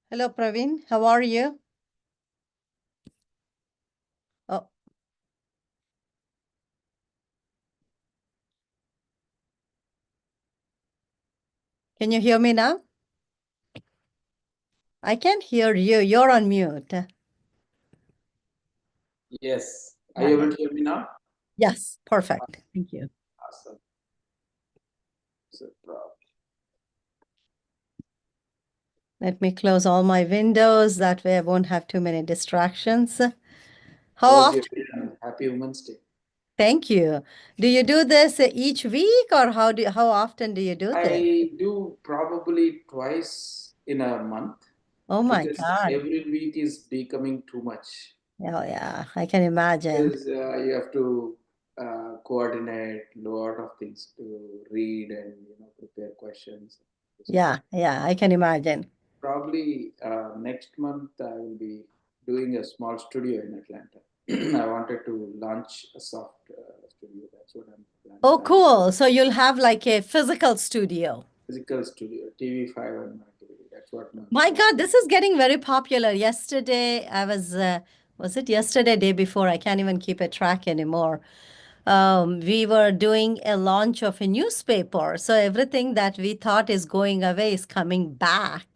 Hello, Praveen. How are you? Oh, can you hear me now? I can't hear you. You're on mute. Yes. Are Yeah, you yeah. able to hear me now? Yes, perfect. Thank you. Awesome. So, Let me close all my windows. That way I won't have too many distractions. How how was your often? day and happy Women's Day? Thank you. Do you do this each week or how often do you do this? I do probably twice in a month Oh my because God. every week is becoming too much. Oh yeah, I can imagine. Because you have to coordinate a lot of things to read and prepare questions. Yeah, yeah, I can imagine. Probably next month I will be doing a small studio in Atlanta. I wanted to launch a soft studio. That's what I'm Oh, planning. cool. So you'll have like a physical studio. Physical studio, TV5 and my TV. That's what my My plan. God, this is getting very popular. Yesterday, was it yesterday, day before? I can't even keep a track anymore. We were doing a launch of a newspaper. So everything that we thought is going away is coming back.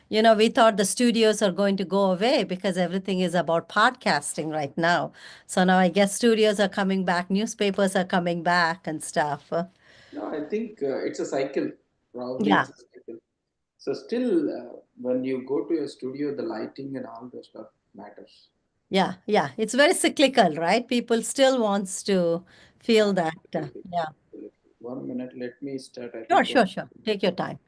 We thought the studios are going to go away because everything is about podcasting right now. So now I guess studios are coming back, newspapers are coming back and stuff. No, I think it's a cycle. Probably Yeah. it's a cycle. So still, when you go to a studio, the lighting and all the stuff matters. Yeah, yeah. It's very cyclical, right? People still wants to feel that. Absolutely. Yeah. Absolutely. 1 minute. Let me start. I Sure, think. sure, sure. Take your time.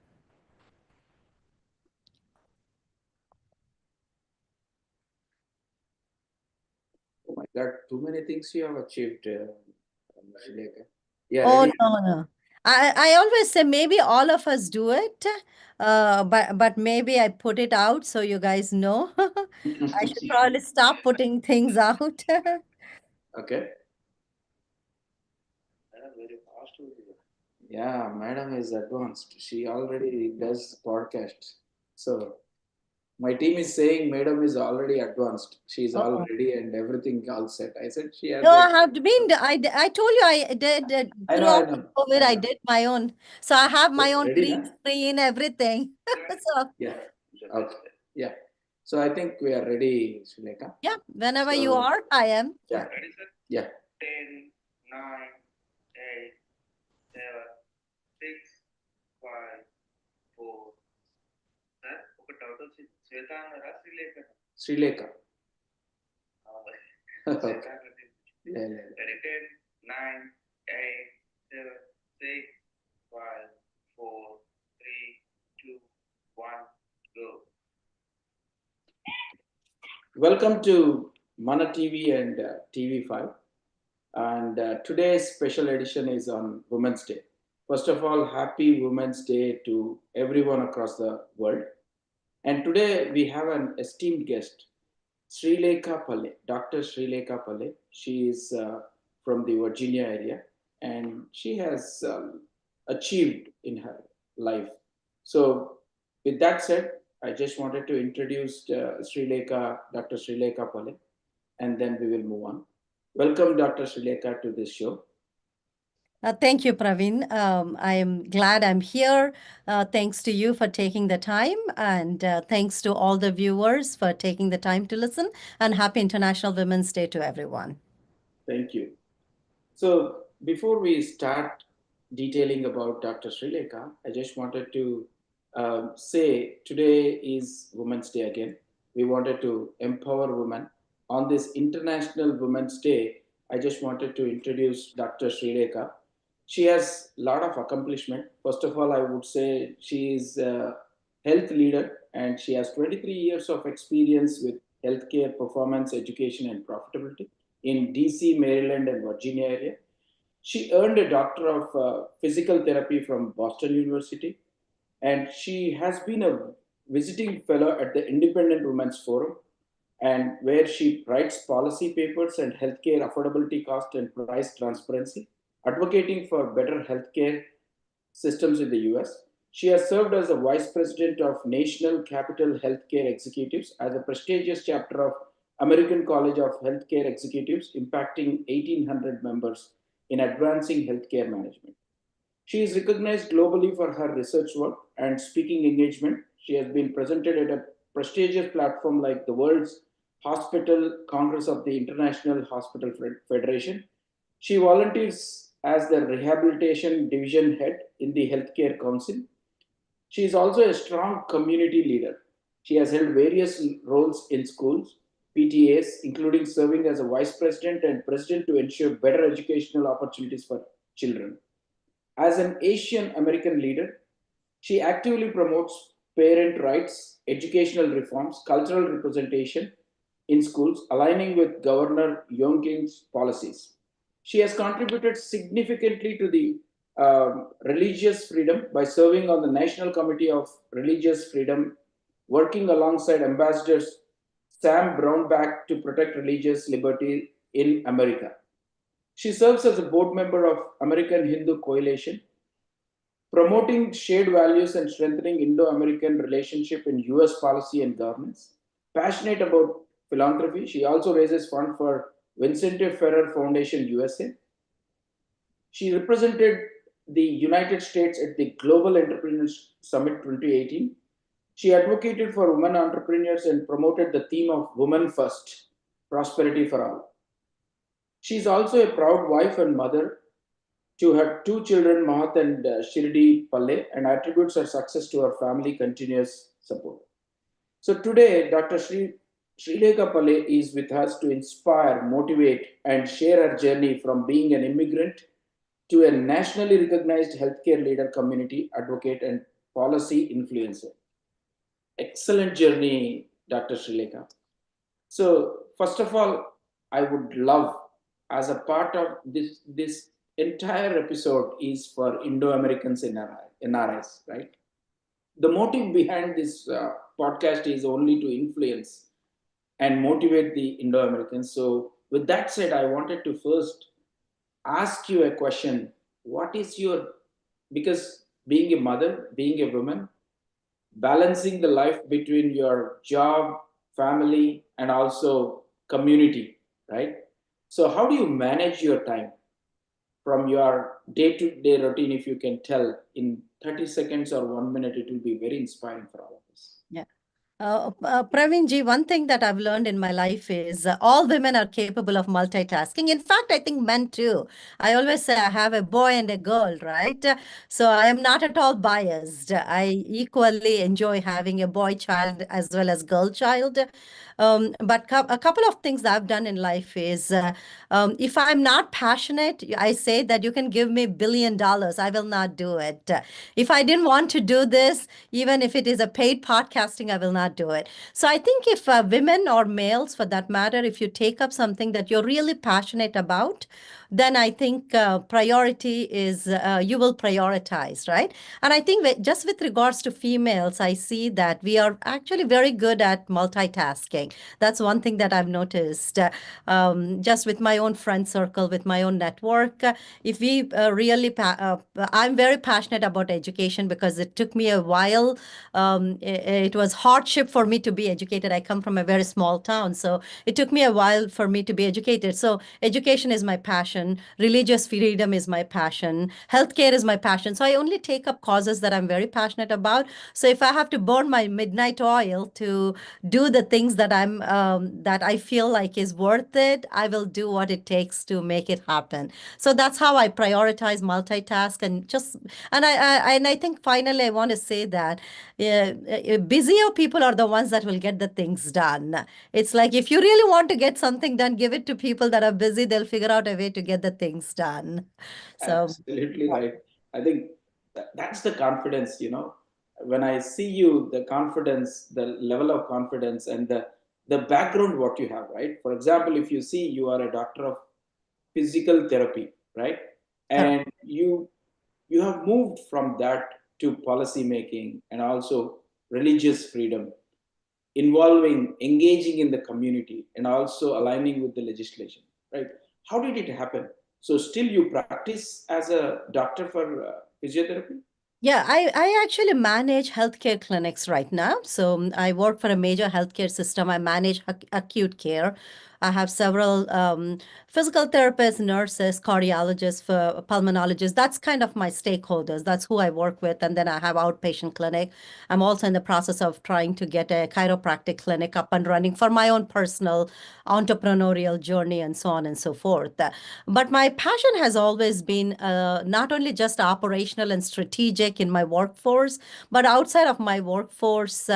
Oh my God, too many things you have achieved, Shileka. Yeah, Oh, ready? no, no. I always say maybe all of us do it, but maybe I put it out so you guys know. I should probably stop putting things out. Okay. Yeah, madam is advanced. She already does podcast. So my team is saying madam is already advanced. She's all Oh. ready and everything all set. I said she has No, the I have experience. been, I told you I did, I know, I throughout know, COVID, I I know. did my own. So I have my own Ready, green na? screen, everything. So, Yeah. Okay. Yeah. So I think we are ready, Shileka. yeah, whenever you So are, I am. yeah, yeah. Sri Lanka. Okay. Yeah, yeah, welcome to Mana TV and TV5. And today's special edition is on Women's Day. First of all, happy Women's Day to everyone across the world. And today we have an esteemed guest, Sri Lekha Pale, Dr. Sri Lekha Pale. She is from the Virginia area and she has achieved in her life. So, with that said, I just wanted to introduce Sri Lekha, Dr. Sri Lekha Pale, and then we will move on. Welcome, Dr. Sri Lekha, to this show. Thank you, Praveen. I am glad I'm here. Thanks to you for taking the time, and thanks to all the viewers for taking the time to listen. And happy International Women's Day to everyone. Thank you. So, before we start detailing about Dr. Sri Lekha, I just wanted to say today is Women's Day again. We wanted to empower women. On this International Women's Day, I just wanted to introduce Dr. Sri Lekha. She has a lot of accomplishment. First of all, I would say she is a health leader and she has 23 years of experience with healthcare, performance, education, and profitability in DC, Maryland, and Virginia area. She earned a doctor of physical therapy from Boston University, and she has been a visiting fellow at the Independent Women's Forum, and where she writes policy papers and healthcare affordability, cost, and price transparency, advocating for better healthcare systems in the US. She has served as the Vice President of National Capital Healthcare Executives as a prestigious chapter of American College of Healthcare Executives, impacting 1,800 members in advancing healthcare management. She is recognized globally for her research work and speaking engagement. She has been presented at a prestigious platform like the World's Hospital Congress of the International Hospital Federation. She volunteers as the Rehabilitation Division Head in the Healthcare Council. She is also a strong community leader. She has held various roles in schools, PTAs, including serving as a vice president and president to ensure better educational opportunities for children. As an Asian American leader, she actively promotes parent rights, educational reforms, cultural representation in schools, aligning with Governor Youngkin's policies. She has contributed significantly to the religious freedom by serving on the National Committee of Religious Freedom, working alongside Ambassadors Sam Brownback to protect religious liberty in America. She serves as a board member of American Hindu Coalition, promoting shared values and strengthening Indo-American relationship in US policy and governance. Passionate about philanthropy, she also raises funds for Vincente Ferrer Foundation USA. She represented the United States at the Global Entrepreneurs Summit 2018. She advocated for women entrepreneurs and promoted the theme of Women First, Prosperity for All. She is also a proud wife and mother to her two children, Mahat and Shirdi Palle, and attributes her success to her family continuous support. So today, Dr. Srilekha Palle is with us to inspire, motivate, and share her journey from being an immigrant to a nationally recognized healthcare leader, community advocate, and policy influencer. Excellent journey, Dr. Srilekha. So, first of all, I would love, as a part of this entire episode is for Indo-Americans in NRIs, right? The motive behind this podcast is only to influence and motivate the Indo-Americans. So, with that said, I wanted to first ask you a question. What is your, because being a mother, being a woman, balancing the life between your job, family, and also community, right? So, how do you manage your time from your day to day routine? If you can tell in 30 seconds or 1 minute, it will be very inspiring for all of us. Yeah. Praveen ji, one thing that I've learned in my life is all women are capable of multitasking. In fact, I think men too. I always say I have a boy and a girl, right? So I am not at all biased. I equally enjoy having a boy child as well as girl child. But a couple of things I've done in life is if I'm not passionate, I say that you can give me $1 billion, I will not do it. If I didn't want to do this, even if it is a paid podcasting, I will not do it. So I think if women or males, for that matter, if you take up something that you're really passionate about, then I think priority is you will prioritize, right? And I think just with regards to females, I see that we are actually very good at multitasking. That's one thing that I've noticed. Just with my own friend circle, with my own network, if we I'm very passionate about education because it took me a while. It was hardship for me to be educated. I come from a very small town, so it took me a while for me to be educated. So education is my passion. Religious freedom is my passion. Healthcare is my passion. So I only take up causes that I'm very passionate about. So if I have to burn my midnight oil to do the things that I feel like is worth it, I will do what it takes to make it happen. So that's how I prioritize, multitask, and I think finally I want to say that busier people are the ones that will get the things done. It's like if you really want to get something done, give it to people that are busy. They'll figure out a way to get the things done. So Absolutely right. I think that's the confidence, When I see you, the confidence, the level of confidence, and the background what you have, right? For example, if you see you are a doctor of physical therapy, right? correct. And you have moved from that to policy making and also religious freedom, involving, engaging in the community, and also aligning with the legislation, right? How did it happen? So, still you practice as a doctor for physiotherapy? Yeah, I actually manage healthcare clinics right now. So I work for a major healthcare system. I manage acute care. I have several physical therapists, nurses, cardiologists, for pulmonologists. That's kind of my stakeholders. That's who I work with. And then I have outpatient clinic. I'm also in the process of trying to get a chiropractic clinic up and running for my own personal entrepreneurial journey and so on and so forth. But my passion has always been not only just operational and strategic in my workforce, but outside of my workforce,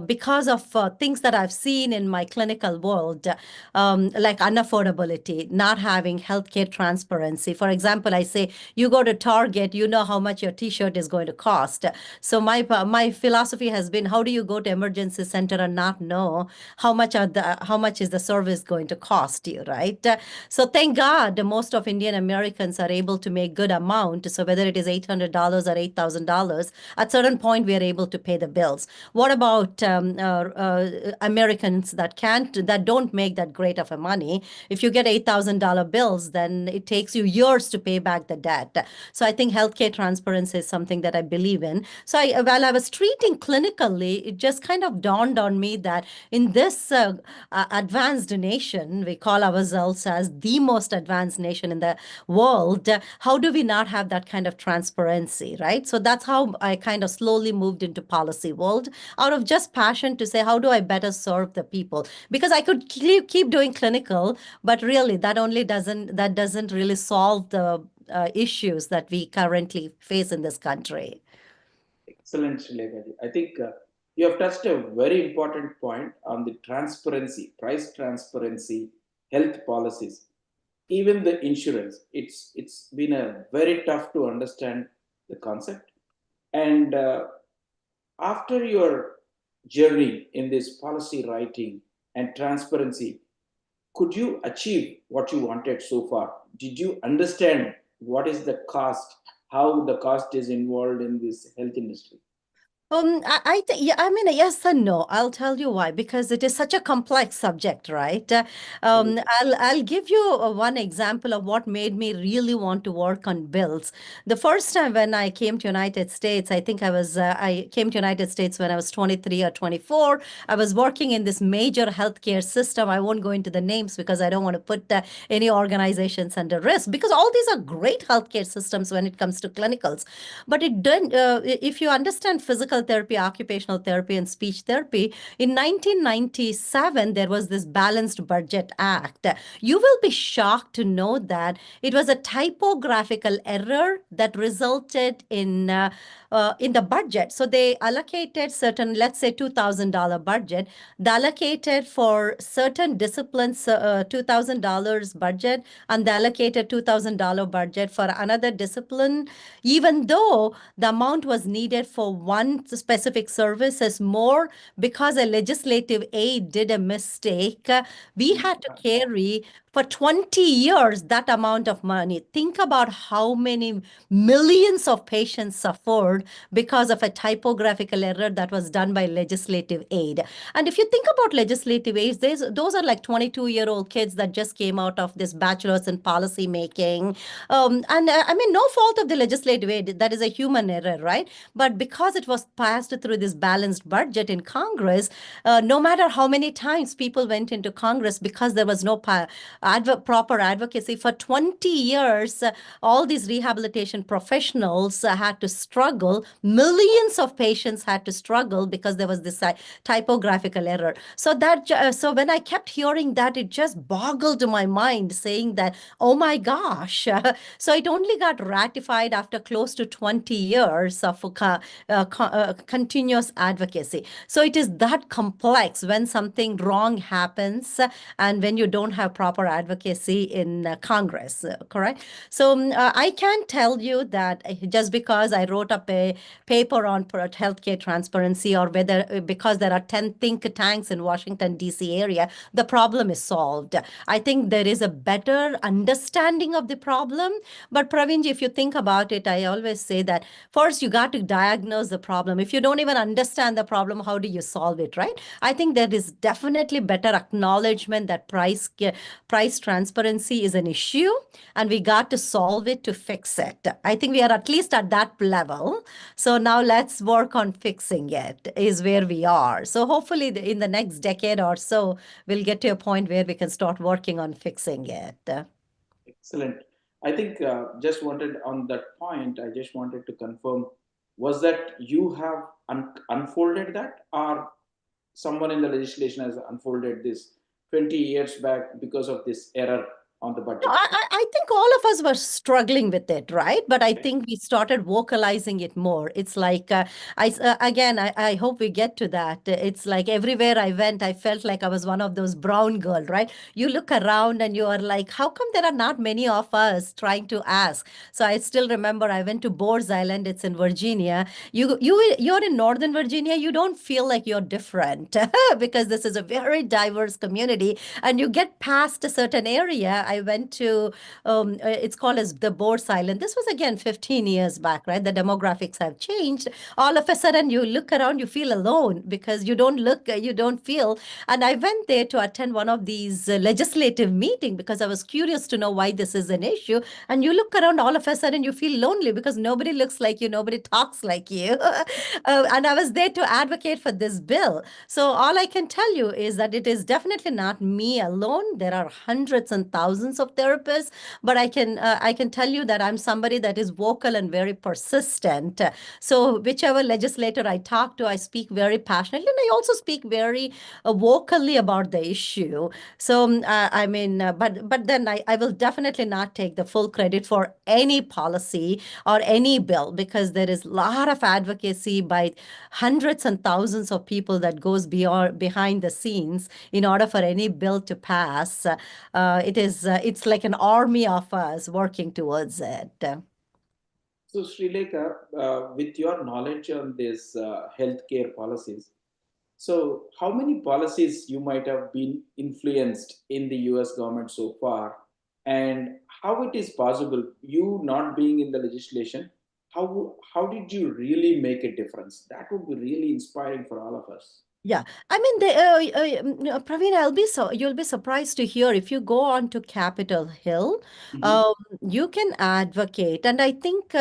because of things that I've seen in my clinical world, like unaffordability, not having healthcare transparency. For example, I say you go to Target, you know how much your T-shirt is going to cost. So my philosophy has been, how do you go to emergency center and not know how much is the service going to cost you, right? So thank God most of Indian Americans are able to make good amount. So whether it is $800 or $8,000, at certain point we are able to pay the bills. What about Americans that don't make that great of a money? If you get $8,000 bills, then it takes you years to pay back the debt. So I think healthcare transparency is something that I believe in. So while I was treating clinically, it just kind of dawned on me that in this advanced nation, we call ourselves as the most advanced nation in the world. How do we not have that kind of transparency, right? So that's how I kind of slowly moved into policy world out of just passion to say, how do I better serve the people? Because I could keep doing clinical, but really that doesn't really solve the issues that we currently face in this country. Excellent, Shilekaji. I think you have touched a very important point on the transparency, price transparency, health policies, even the insurance. It's been a very tough to understand the concept. And after your journey in this policy writing and transparency, could you achieve what you wanted so far? Did you understand what is the cost, how the cost is involved in this health industry? I think, yeah, I mean, yes and no. I'll tell you why, because it is such a complex subject, right? Absolutely. I'll give you one example of what made me really want to work on bills. The first time when I came to United States, I think I came to United States when I was 23 or 24. I was working in this major healthcare system. I won't go into the names because I don't want to put any organizations under risk, because all these are great healthcare systems when it comes to clinicals. But it don't, if you understand physical therapy, occupational therapy, and speech therapy, in 1997, there was this Balanced Budget Act. You will be shocked to know that it was a typographical error that resulted in the budget. So they allocated certain, let's say $2,000 budget. They allocated for certain disciplines $2,000 budget, and they allocated $2,000 budget for another discipline, even though the amount was needed for one specific service is more, because a legislative aide did a mistake. We had to carry for 20 years that amount of money. Think about how many millions of patients suffered because of a typographical error that was done by legislative aid. And if you think about legislative aids, those are like 22-year-old kids that just came out of this bachelor's in policy making. And I mean, no fault of the legislative aid. That is a human error, right? But because it was passed through this balanced budget in Congress, no matter how many times people went into Congress, because there was no proper advocacy for 20 years, all these rehabilitation professionals had to struggle. Millions of patients had to struggle because there was this typographical error. So when I kept hearing that, it just boggled my mind, saying that, oh my gosh. So it only got ratified after close to 20 years of continuous advocacy. So it is that complex when something wrong happens, and when you don't have proper advocacy in Congress, correct? So I can tell you that just because I wrote up a paper on healthcare transparency, or whether because there are 10 think tanks in Washington, D.C. area, the problem is solved. I think there is a better understanding of the problem. But Praveen, if you think about it, I always say that first you got to diagnose the problem. If you don't even understand the problem, how do you solve it, right? I think there is definitely better acknowledgement that price transparency is an issue and we got to solve it to fix it. I think we are at least at that level. So now let's work on fixing it, is where we are. So hopefully in the next decade or so, we'll get to a point where we can start working on fixing it. Excellent. I think just wanted on that point, I just wanted to confirm, was that you have unfolded that, or someone in the legislation has unfolded this 20 years back because of this error on the No, budget? I think all of us were struggling with it, right? But I Okay. think we started vocalizing it more. It's like, again, I hope we get to that. It's like everywhere I went, I felt like I was one of those brown girl, right? You look around and you are like, how come there are not many of us trying to ask? So I still remember I went to Boers Island. It's in Virginia. You're in Northern Virginia. You don't feel like you're different because this is a very diverse community, and you get past a certain area. I went to it's called as the Boers Island. This was again 15 years back, right? The demographics have changed. All of a sudden you look around, you feel alone because you don't look, you don't feel. And I went there to attend one of these legislative meeting because I was curious to know why this is an issue. And you look around, all of a sudden you feel lonely because nobody looks like you, nobody talks like you. And I was there to advocate for this bill. So all I can tell you is that it is definitely not me alone. There are hundreds and thousands of therapists, but I can tell you that I'm somebody that is vocal and very persistent. So whichever legislator I talk to, I speak very passionately, and I also speak very vocally about the issue. So I mean, but then I will definitely not take the full credit for any policy or any bill because there is a lot of advocacy by hundreds and thousands of people that goes beyond behind the scenes in order for any bill to pass. It's like an army of us working towards it. So, Srilekha, with your knowledge on these healthcare policies, so how many policies you might have been influenced in the US government so far, and how it is possible, you not being in the legislation, how did you really make a difference? That would be really inspiring for all of us. Yeah, I mean, Praveen, you'll be surprised to hear if you go on to Capitol Hill, Mhm. um, you can advocate, and I think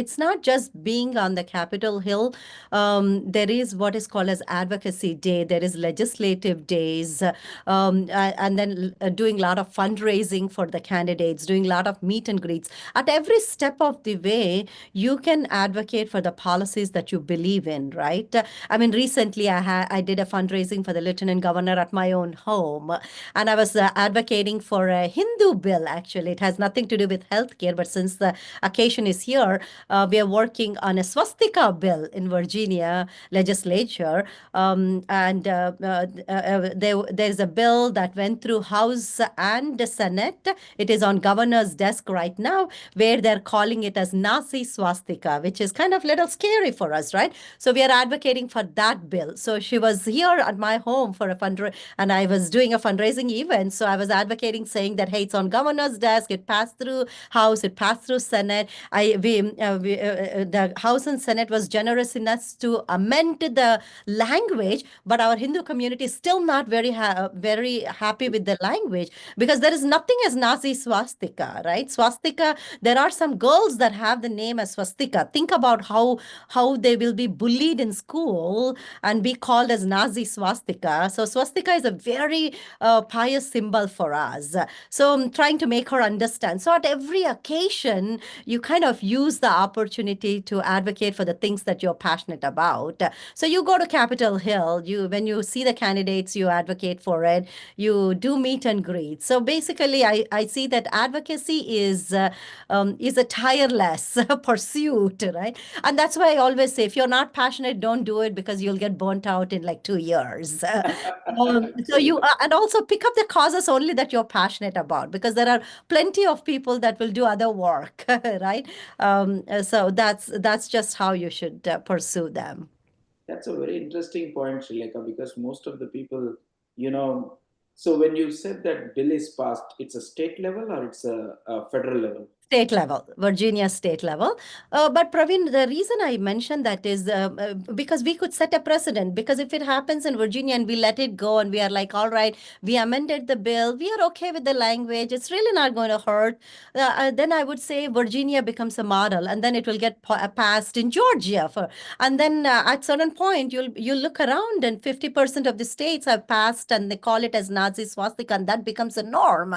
it's not just being on the Capitol Hill. There is what is called as Advocacy Day. There is legislative days, and then doing a lot of fundraising for the candidates, doing a lot of meet and greets. At every step of the way, you can advocate for the policies that you believe in, right? I mean, recently I did a fundraising for the lieutenant governor at my own home, and I was advocating for a Hindu bill. Actually, it has nothing to do with healthcare, but since the occasion is here, we are working on a swastika bill in Virginia legislature, and there's a bill that went through House and Senate. It is on governor's desk right now, where they're calling it as Nazi swastika, which is kind of little scary for us, right? So we are advocating for that bill. So she was here at my home for a fundraiser, and I was doing a fundraising event. So I was advocating, saying that hey, it's on governor's desk. It passed through House. It passed through Senate. The House and Senate was generous enough to amend the language, but our Hindu community is still not very happy with the language because there is nothing as Nazi swastika, right? Swastika. There are some girls that have the name as swastika. Think about how they will be bullied in school and be called as Nazi swastika. So swastika is a very pious symbol for us. So I'm trying to make her understand. So at every occasion, you kind of use the opportunity to advocate for the things that you're passionate about. So you go to Capitol Hill, you when you see the candidates, you advocate for it, you do meet and greet. So basically, I see that advocacy is a tireless pursuit, right? And that's why I always say, if you're not passionate, don't do it because you'll get burnt out in like 2 years. So Absolutely. and also pick up the causes only that you're passionate about because there are plenty of people that will do other work, right? So that's just how you should pursue them. That's a very interesting point, Srilekha, because most of the people, you know, so when you said that bill is passed, it's a state level or it's a federal level? State level, Virginia state level. But Praveen, the reason I mentioned that is because we could set a precedent. Because if it happens in Virginia and we let it go and we are like, all right, we amended the bill, we are okay with the language, it's really not going to hurt. Then I would say Virginia becomes a model, and then it will get passed in Georgia. And then at certain point, you'll look around, and 50% of the states have passed, and they call it as Nazi swastika, and that becomes a norm.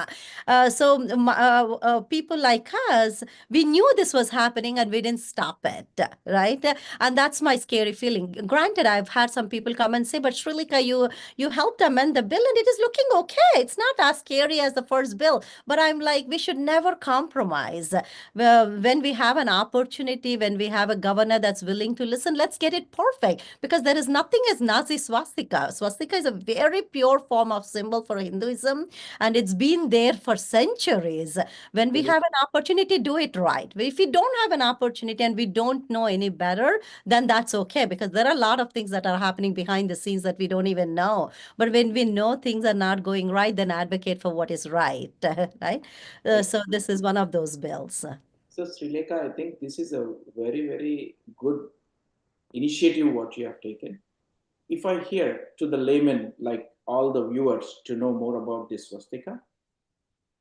People like us, we knew this was happening and we didn't stop it, right? And that's my scary feeling. Granted, I've had some people come and say, but Srilika, you helped amend the bill and it is looking okay. It's not as scary as the first bill. But I'm like, we should never compromise. When we have an opportunity, when we have a governor that's willing to listen, let's get it perfect, because there is nothing as Nazi swastika. Swastika is a very pure form of symbol for Hinduism, and it's been there for centuries. When we have an opportunity, do it right. If we don't have an opportunity and we don't know any better, then that's okay, because there are a lot of things that are happening behind the scenes that we don't even know. But when we know things are not going right, then advocate for what is right, right? Right. So this is one of those bills. So, Srileka, I think this is a very, very good initiative what you have taken. If I hear to the layman, like all the viewers, to know more about this swastika,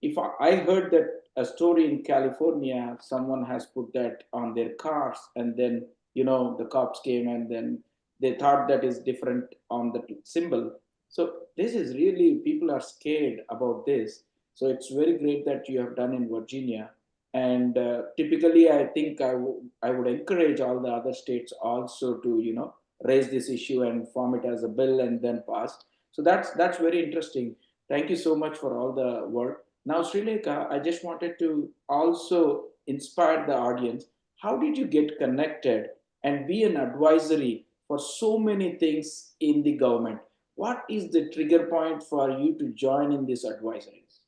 if I heard that a story in California, someone has put that on their cars, and then the cops came, and then they thought that is different on the symbol. So this is really, people are scared about this. So it's very great that you have done in Virginia, and typically I think I would encourage all the other states also to raise this issue and form it as a bill and then pass. So that's very interesting. Thank you so much for all the work. Now, Sri Lanka, I just wanted to also inspire the audience. How did you get connected and be an advisory for so many things in the government? What is the trigger point for you to join in these advisories?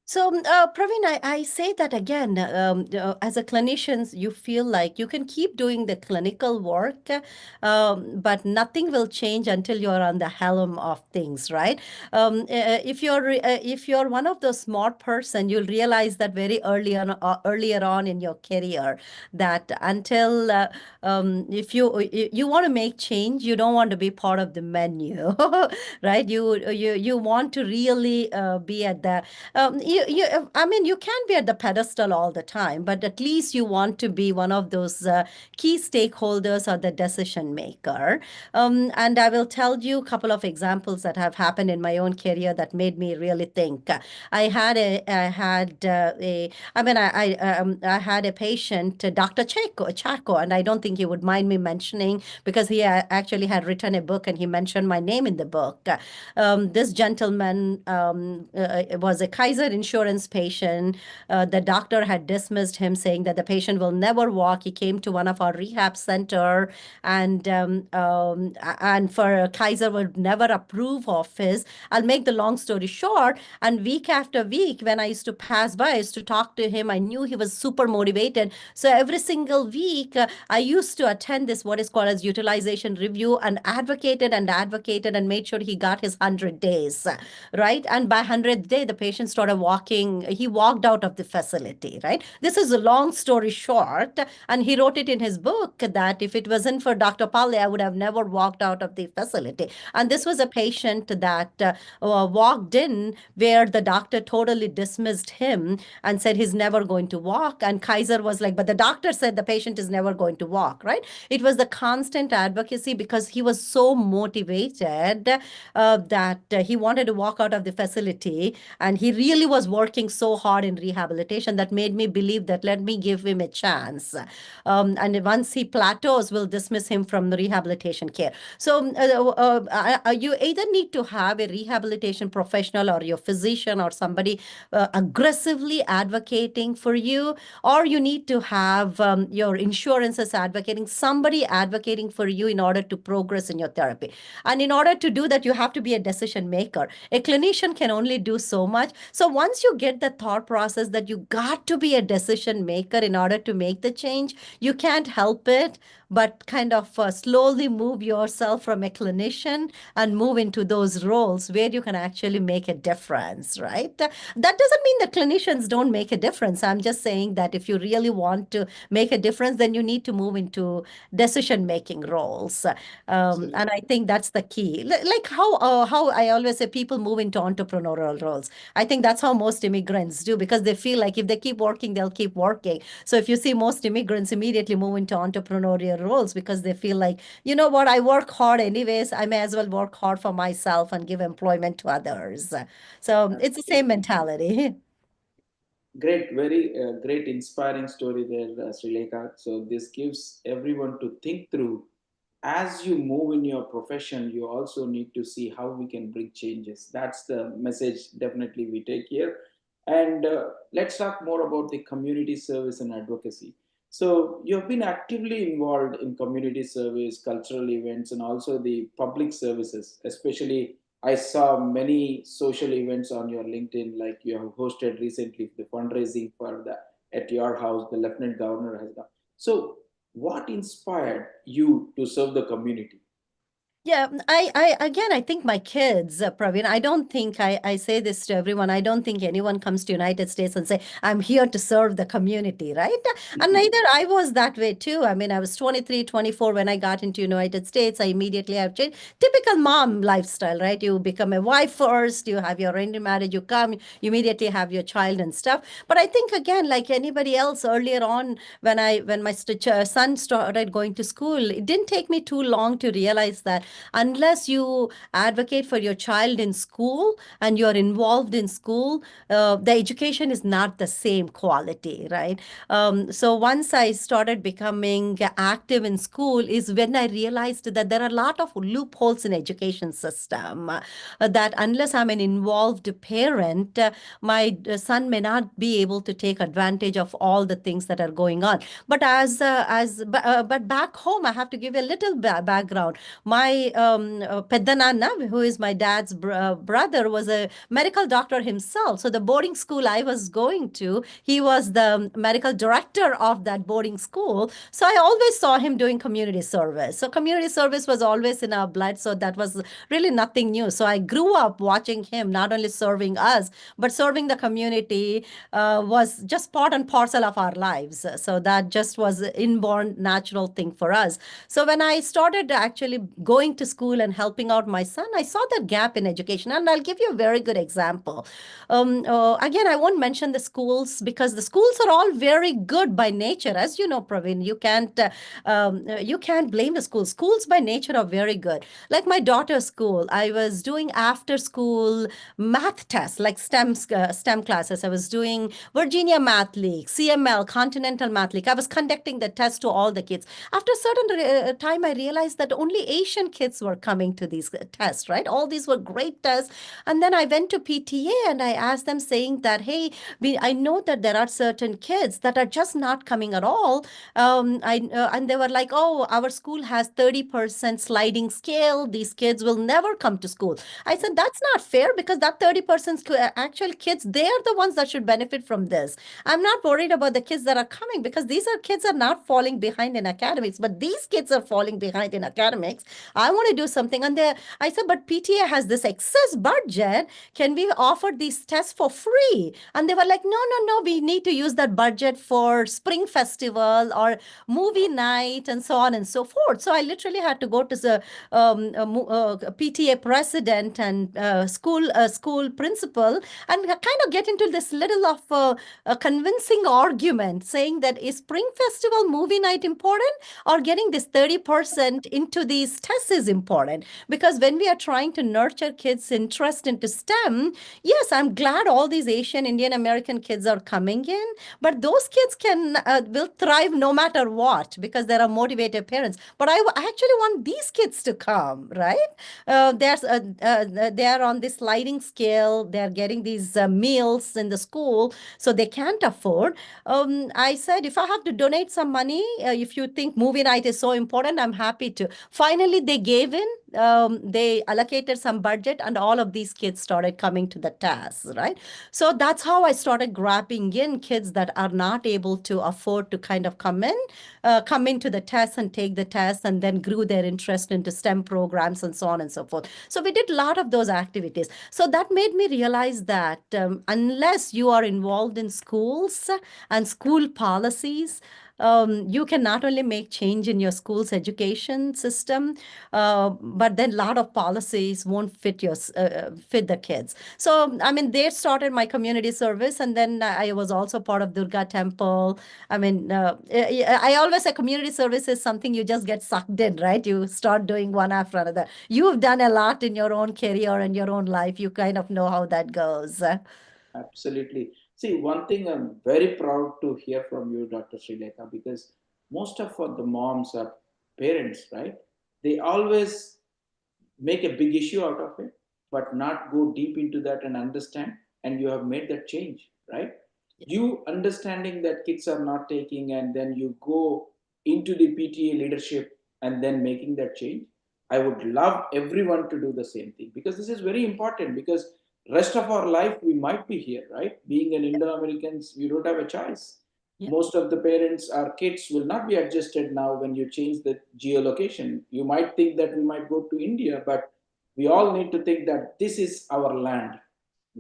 So, Praveen, I say that again, as a clinician, you feel like you can keep doing the clinical work, but nothing will change until you're on the helm of things, right? If you're one of those smart person, you'll realize that very earlier on in your career, that until if you want to make change, you don't want to be part of the menu, right? You want to really be at the I mean, you can be at the pedestal all the time, but at least you want to be one of those key stakeholders or the decision maker. And I will tell you a couple of examples that have happened in my own career that made me really think. I had I mean, I had a patient, Dr. Chaco, and I don't think he would mind me mentioning, because he actually had written a book and he mentioned my name in the book. This gentleman was a Kaiser insurance patient. The doctor had dismissed him, saying that the patient will never walk. He came to one of our rehab center, and for Kaiser would never approve of his. I'll make the long story short. And week after week, when I used to pass by, I used to talk to him. I knew he was super motivated. So every single week, I used to attend this what is called as utilization review, and advocated and made sure he got his 100 days, right? And by 100th day, the patient started walking. He walked out of the facility, right? This is a long story short. And he wrote it in his book that if it wasn't for Dr. Pale, I would have never walked out of the facility. And this was a patient that walked in where the doctor totally dismissed him and said he's never going to walk. And Kaiser was like, but the doctor said the patient is never going to walk, right? It was the constant advocacy, because he was so motivated that he wanted to walk out of the facility. And he really was working so hard in rehabilitation that made me believe that let me give him a chance. And once he plateaus, we'll dismiss him from the rehabilitation care. So you either need to have a rehabilitation professional or your physician or somebody aggressively advocating for you, or you need to have your insurances advocating, somebody advocating for you in order to progress in your therapy. And in order to do that, you have to be a decision maker. A clinician can only do so much. So once once you get the thought process that you got to be a decision maker in order to make the change, you can't help it but kind of slowly move yourself from a clinician and move into those roles where you can actually make a difference, right? That doesn't mean that clinicians don't make a difference. I'm just saying that if you really want to make a difference, then you need to move into decision making roles. And I Absolutely. think that's the key. Like how I always say people move into entrepreneurial roles. I think that's how most immigrants do because they feel like if they keep working, they'll keep working. So if you see most immigrants immediately move into entrepreneurial roles because they feel like, you know what, I work hard anyways. I may as well work hard for myself and give employment to others. So it's the same Absolutely. mentality. Great, very great, inspiring story there, Sri Lekha. So this gives everyone to think through. As you move in your profession, you also need to see how we can bring changes. That's the message definitely we take here. And let's talk more about the community service and advocacy. So you have been actively involved in community service, cultural events, and also the public services. Especially, I saw many social events on your LinkedIn, like you have hosted recently the fundraising for the at your house. The Lieutenant Governor has done. So what inspired you to serve the community? Yeah, again, I think my kids, Praveen, I don't think I say this to everyone. I don't think anyone comes to United States and say, I'm here to serve the community, right? And neither I was that way too. I mean, I was 23, 24 when I got into United States. I immediately have changed. Typical mom lifestyle, right? You become a wife first, you have your arranged marriage, you come, you immediately have your child and stuff. But I think again, like anybody else earlier on, when my son started going to school, it didn't take me too long to realize that unless you advocate for your child in school and you're involved in school, the education is not the same quality, right? So once I started becoming active in school is when I realized that there are a lot of loopholes in education system, that unless I'm an involved parent, my son may not be able to take advantage of all the things that are going on. But but back home, I have to give you a little background. My Peddananna, who is my dad's brother, was a medical doctor himself. So the boarding school I was going to, he was the medical director of that boarding school. So I always saw him doing community service. So community service was always in our blood. So that was really nothing new. So I grew up watching him not only serving us, but serving the community was just part and parcel of our lives. So that just was an inborn natural thing for us. So when I started actually going to school and helping out my son, I saw that gap in education. And I'll give you a very good example. Again, I won't mention the schools because the schools are all very good by nature. As you know, Praveen, you can't blame the schools. Schools by nature are very good. Like my daughter's school, I was doing after school math tests, like STEM classes. I was doing Virginia Math League, CML, Continental Math League. I was conducting the test to all the kids. After a certain time, I realized that only Asian kids were coming to these tests, right? All these were great tests. And then I went to PTA and I asked them saying that, hey, I know that there are certain kids that are just not coming at all. And they were like, oh, our school has 30% sliding scale. These kids will never come to school. I said, that's not fair because that 30% actual kids, they are the ones that should benefit from this. I'm not worried about the kids that are coming because these are kids are not falling behind in academics, but these kids are falling behind in academics. I want to do something. And I said, but PTA has this excess budget. Can we offer these tests for free? And they were like, no, no, no, we need to use that budget for Spring Festival or movie night and so on and so forth. So I literally had to go to the PTA president and school principal and kind of get into this little of a convincing argument saying that is Spring Festival movie night important or getting this 30% into these tests is important? Because when we are trying to nurture kids' interest into STEM, yes, I'm glad all these Asian, Indian American kids are coming in, but those kids will thrive no matter what because there are motivated parents. But I actually want these kids to come, right? They are on this sliding scale. They're getting these meals in the school, so they can't afford. I said, if I have to donate some money, if you think movie night is so important, I'm happy to. Finally, they gave in. they allocated some budget, and all of these kids started coming to the tasks, right? So that's how I started grabbing in kids that are not able to afford to kind of come into the test and take the test, and then grew their interest into STEM programs and so on and so forth. So we did a lot of those activities. So that made me realize that unless you are involved in schools and school policies, you can not only make change in your school's education system, but then a lot of policies won't fit the kids. So I mean, they started my community service, and then I was also part of Durga Temple. I mean, I always say community service is something you just get sucked in, right? You start doing one after another. You've done a lot in your own career and your own life. You kind of know how that goes. Absolutely. See, one thing I'm very proud to hear from you, Dr. Srilekha, because most of the moms or parents, right? They always make a big issue out of it, but not go deep into that and understand. And you have made that change, right? You understanding that kids are not taking, and then you go into the PTA leadership and then making that change. I would love everyone to do the same thing, because this is very important, because rest of our life we might be here, right? Being an Indo-Americans, we don't have a choice. Yeah, Most of the parents, our kids will not be adjusted now when you change the geolocation. You might think that we might go to India, but we all need to think that this is our land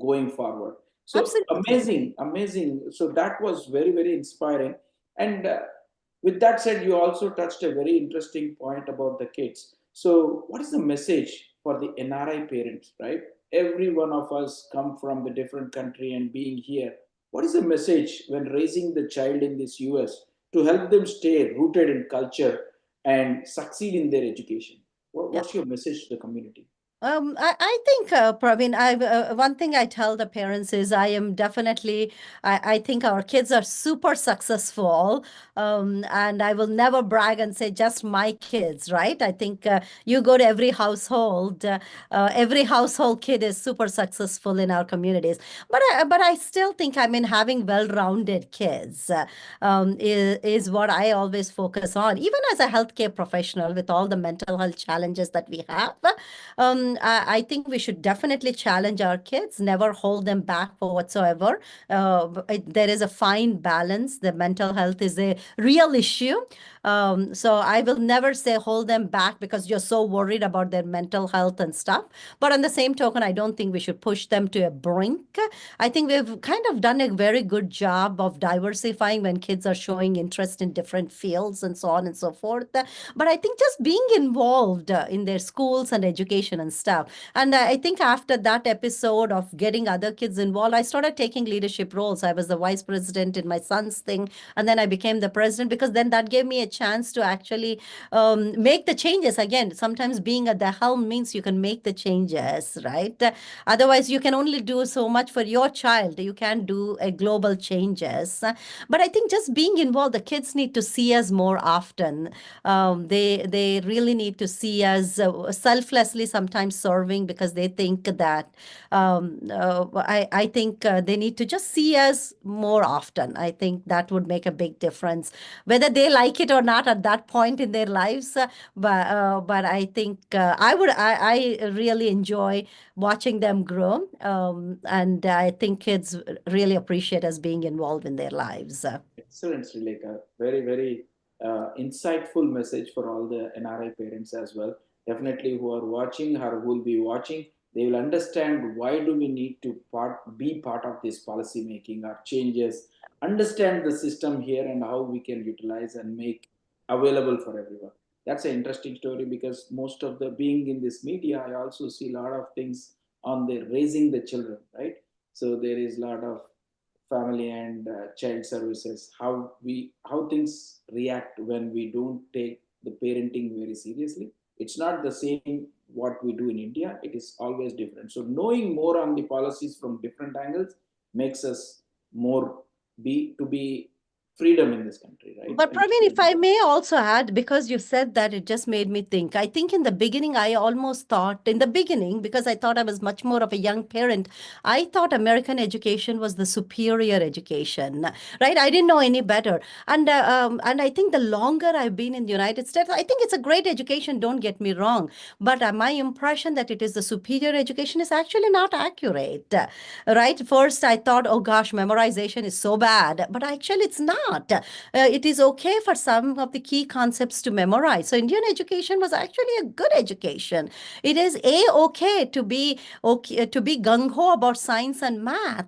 going forward. So absolutely. amazing, amazing. So that was very, very inspiring. And with that said, you also touched a very interesting point about the kids. So, what is the message for the NRI parents, right? Every one of us come from the different country and being here. What is the message when raising the child in this US to help them stay rooted in culture and succeed in their education? Yeah. What's your message to the community? I think, Praveen, one thing I tell the parents is I think our kids are super successful. And I will never brag and say just my kids, right? I think you go to every household kid is super successful in our communities. But I still think, I mean, having well-rounded kids is what I always focus on, even as a healthcare professional with all the mental health challenges that we have. I think we should definitely challenge our kids, never hold them back for whatsoever. There is a fine balance. The mental health is a real issue. So I will never say hold them back because you're so worried about their mental health and stuff. But on the same token, I don't think we should push them to a brink. I think we've kind of done a very good job of diversifying when kids are showing interest in different fields and so on and so forth. But I think just being involved in their schools and education and stuff. And I think after that episode of getting other kids involved, I started taking leadership roles. I was the vice president in my son's thing, and then I became the president, because then that gave me a chance to actually make the changes. Again, sometimes being at the helm means you can make the changes, right? Otherwise, you can only do so much for your child. You can't do a global changes. But I think just being involved, the kids need to see us more often. They really need to see us selflessly sometimes serving, because they think that I think they need to just see us more often. I think that would make a big difference, whether they like it or not at that point in their lives. But I think I really enjoy watching them grow, and I think kids really appreciate us being involved in their lives. Excellent, Srilekha. Very, very insightful message for all the NRI parents as well. Definitely, who are watching or who will be watching, they will understand why do we need to be part of this policy making or changes, understand the system here and how we can utilize and make available for everyone. That's an interesting story, because most of the being in this media, I also see a lot of things on the raising the children, right? So there is a lot of family and child services, how things react when we don't take the parenting very seriously. It's not the same what we do in India. It is always different. So knowing more on the policies from different angles makes us more be freedom in this country, right? But And Praveen, if I may also add, because you said that, it just made me think. I think in the beginning, I almost thought, in the beginning, because I thought I was much more of a young parent, I thought American education was the superior education, right? I didn't know any better. And I think the longer I've been in the United States, I think it's a great education, don't get me wrong. But my impression that it is the superior education is actually not accurate, right? First, I thought, oh gosh, memorization is so bad, but actually, it's not. It is okay for some of the key concepts to memorize. So Indian education was actually a good education. It is okay to be gung ho about science and math,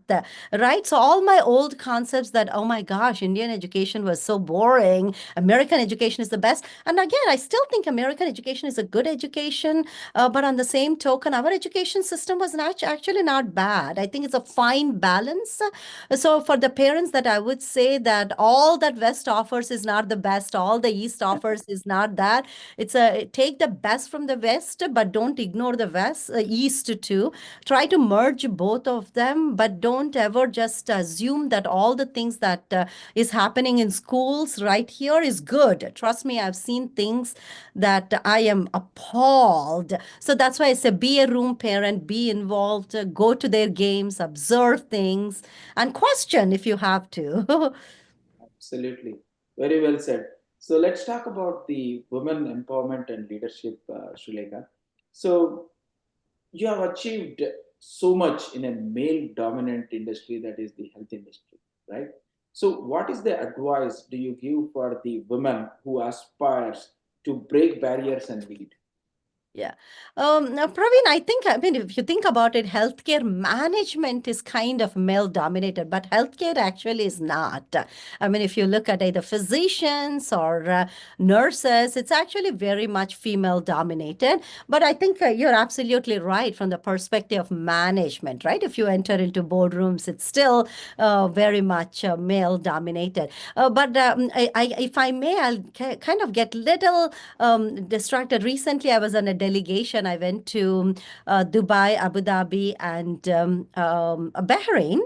right? So all my old concepts that, oh my gosh, Indian education was so boring, American education is the best. And again, I still think American education is a good education, but on the same token, our education system was not actually not bad. I think it's a fine balance. So for the parents, that I would say that all that West offers is not the best, all the East offers is not that. It's a take the best from the West, but don't ignore the East too. Try to merge both of them, but don't ever just assume that all the things that is happening in schools right here is good. Trust me, I've seen things that I am appalled. So that's why I say be a room parent, be involved, go to their games, observe things, and question if you have to. absolutely, very well said. So let's talk about the women empowerment and leadership, Srilekha. So you have achieved so much in a male dominant industry, that is the health industry, right? So what is the advice do you give for the women who aspires to break barriers and lead? Yeah. Now, Praveen, I mean, if you think about it, healthcare management is kind of male dominated, but healthcare actually is not. I mean, if you look at either physicians or nurses, it's actually very much female dominated. But I think you're absolutely right from the perspective of management, right? If you enter into boardrooms, it's still very much male dominated. If I may, I'll kind of get little distracted. Recently, I was on a delegation. I went to Dubai, Abu Dhabi, and Bahrain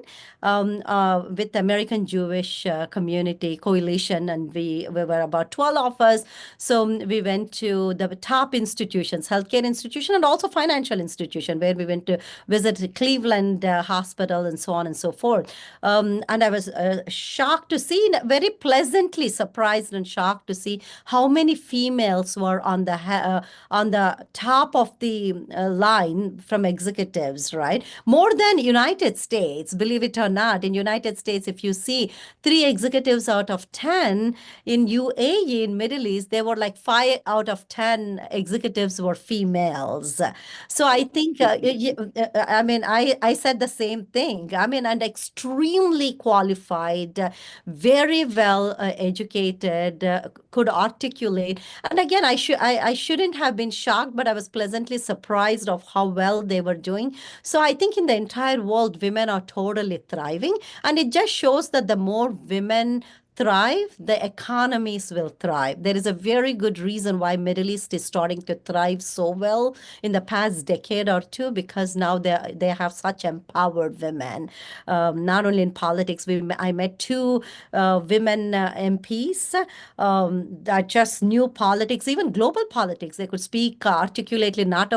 with the American Jewish Community Coalition, and we were about 12 of us. So we went to the top institutions, healthcare institution, and also financial institution, where we went to visit Cleveland Hospital and so on and so forth. And I was shocked to see, very pleasantly surprised and shocked to see how many females were on the top of the line from executives, right? More than United States, believe it or not. In United States, if you see 3 executives out of 10, in UAE, in Middle East, there were like 5 out of 10 executives were females. So I think, I mean, I said the same thing. I mean, and extremely qualified, very well educated, could articulate. And again, I shouldn't have been shocked, but I was pleasantly surprised of how well they were doing. So I think in the entire world, women are totally thriving, and it just shows that the more women thrive, the economies will thrive. There is a very good reason why Middle East is starting to thrive so well in the past decade or two, because now they have such empowered women. Not only in politics, I met two women MPs that just knew politics, even global politics. They could speak articulately, not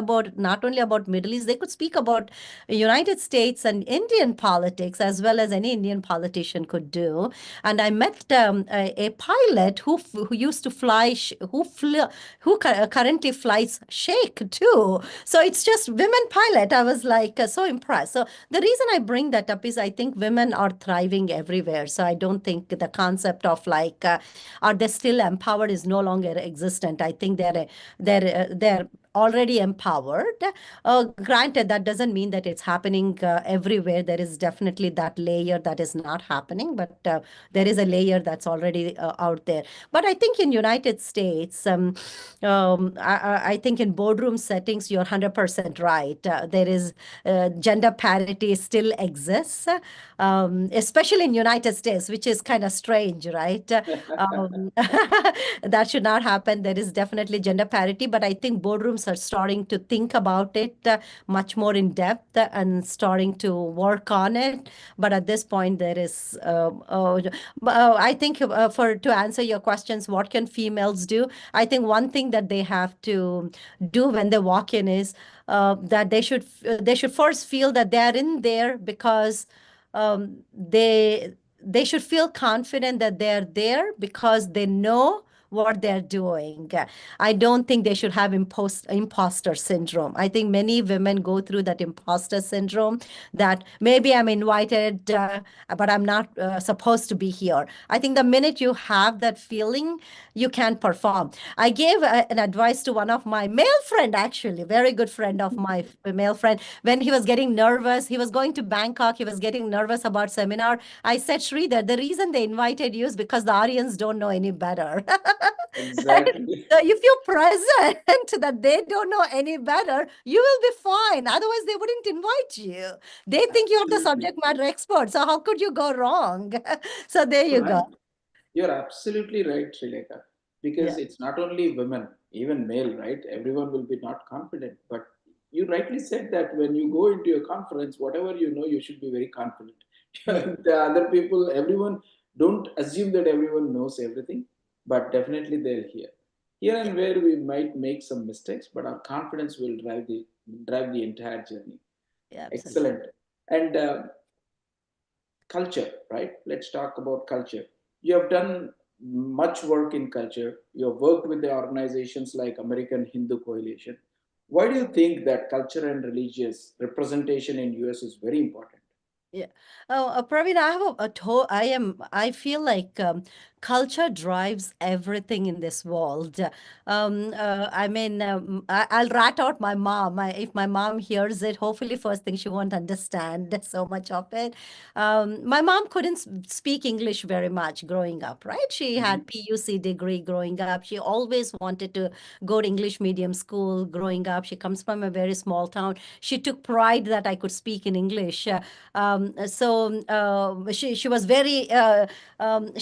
only about Middle East. They could speak about United States and Indian politics as well as any Indian politician could do. And I met a pilot who used to fly, who currently flies Sheikh too. So it's just women pilot. I was like so impressed. So the reason I bring that up is I think women are thriving everywhere. So I don't think the concept of like are they still empowered is no longer existent. I think they're already empowered. Granted, that doesn't mean that it's happening everywhere. There is definitely that layer that is not happening, but there is a layer that's already out there. But I think in United States, I think in boardroom settings, you're 100% right. There is gender parity still exists, especially in United States, which is kind of strange, right? That should not happen. There is definitely gender parity, but I think boardroom syndromes are starting to think about it much more in depth and starting to work on it. But at this point, there is, I think, for to answer your questions, what can females do? I think one thing that they have to do when they walk in is that they should first feel that they are in there because they should feel confident that they're there because they know what they're doing. I don't think they should have imposter syndrome. I think many women go through that imposter syndrome that maybe I'm invited, but I'm not supposed to be here. I think the minute you have that feeling, you can't perform. I gave an advice to one of my male friend, actually, very good friend of my male friend, when he was getting nervous. He was going to Bangkok. He was getting nervous about seminar. I said, Sridhar, the reason they invited you is because the audience don't know any better. Exactly. So if you're present that they don't know any better, you will be fine. Otherwise, they wouldn't invite you. They think you're the Absolutely. subject matter expert. So how could you go wrong? So there you go. Right. You're absolutely right, Srilekha. Yeah. Because it's not only women, even male, right? Everyone will be not confident. But you rightly said that when you go into a conference, whatever you know, you should be very confident. Yeah. The other people, everyone, don't assume that everyone knows everything, but definitely they'll hear. Here Yeah. and where we might make some mistakes, but our confidence will drive the entire journey. Yeah, absolutely. Excellent. And culture, right? Let's talk about culture. You have done much work in culture. You have worked with the organizations like American Hindu Coalition. Why do you think that culture and religious representation in US is very important? Yeah. Oh, Praveen, I have I feel like culture drives everything in this world. I mean, I'll rat out my mom. If my mom hears it, hopefully first thing she won't understand so much of it. My mom couldn't speak English very much growing up, right? She Mhm. had PUC degree growing up. She always wanted to go to English medium school growing up. She comes from a very small town. She took pride that I could speak in English. She was very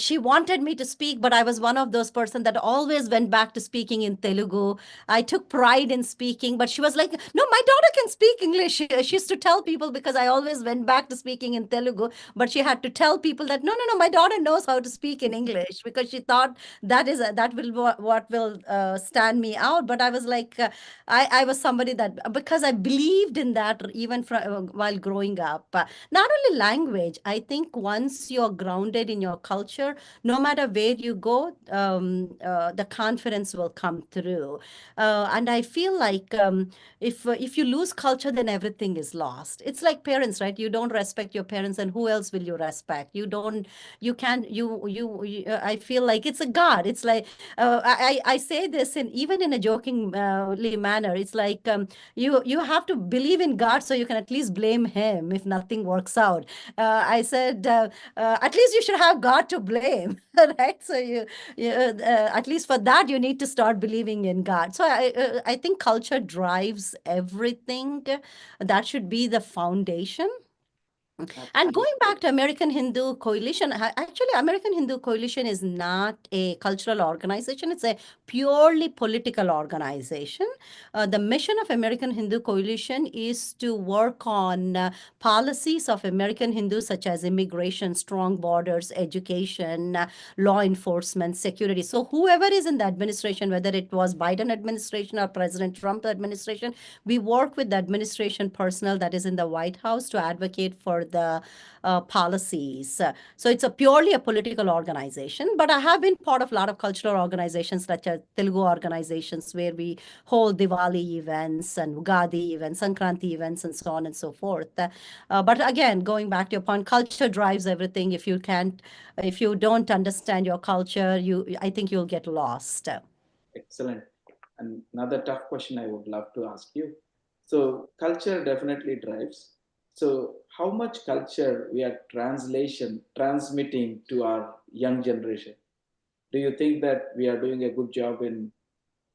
she wanted me to speak, but I was one of those person that always went back to speaking in Telugu. I took pride in speaking, but she was like, "No, my daughter can speak English." She used to tell people because I always went back to speaking in Telugu, but she had to tell people that no, no, no, my daughter knows how to speak in English because she thought that will what will stand me out. But I was like, I was somebody that because I believed in that even while growing up. Not only language, I think once you're grounded in your culture, no matter where you go, the confidence will come through. And I feel like if you lose culture, then everything is lost. It's like parents, right? You don't respect your parents, and who else will you respect? You don't. You can't. I feel like it's a god. It's like I say this in even in a jokingly manner. It's like you have to believe in God so you can at least blame Him if nothing works out. I said at least you should have God to blame, right? So at least for that you need to start believing in God. So I think culture drives everything. That should be the foundation. And going Absolutely. back to American Hindu Coalition, actually, American Hindu Coalition is not a cultural organization. It's a purely political organization. The mission of American Hindu Coalition is to work on policies of American Hindus, such as immigration, strong borders, education, law enforcement, security. So whoever is in the administration, whether it was Biden administration or President Trump administration, we work with the administration personnel that is in the White House to advocate for the policies. So it's a purely a political organization, but I have been part of a lot of cultural organizations such as Telugu organizations where we hold Diwali events and Ugadi events, Sankranti events, and so on and so forth. But again, going back to your point, culture drives everything. If you don't understand your culture, I think you'll get lost. Excellent. And another tough question I would love to ask you. So, culture definitely drives. So, how much culture we are transmitting to our young generation? Do you think that we are doing a good job in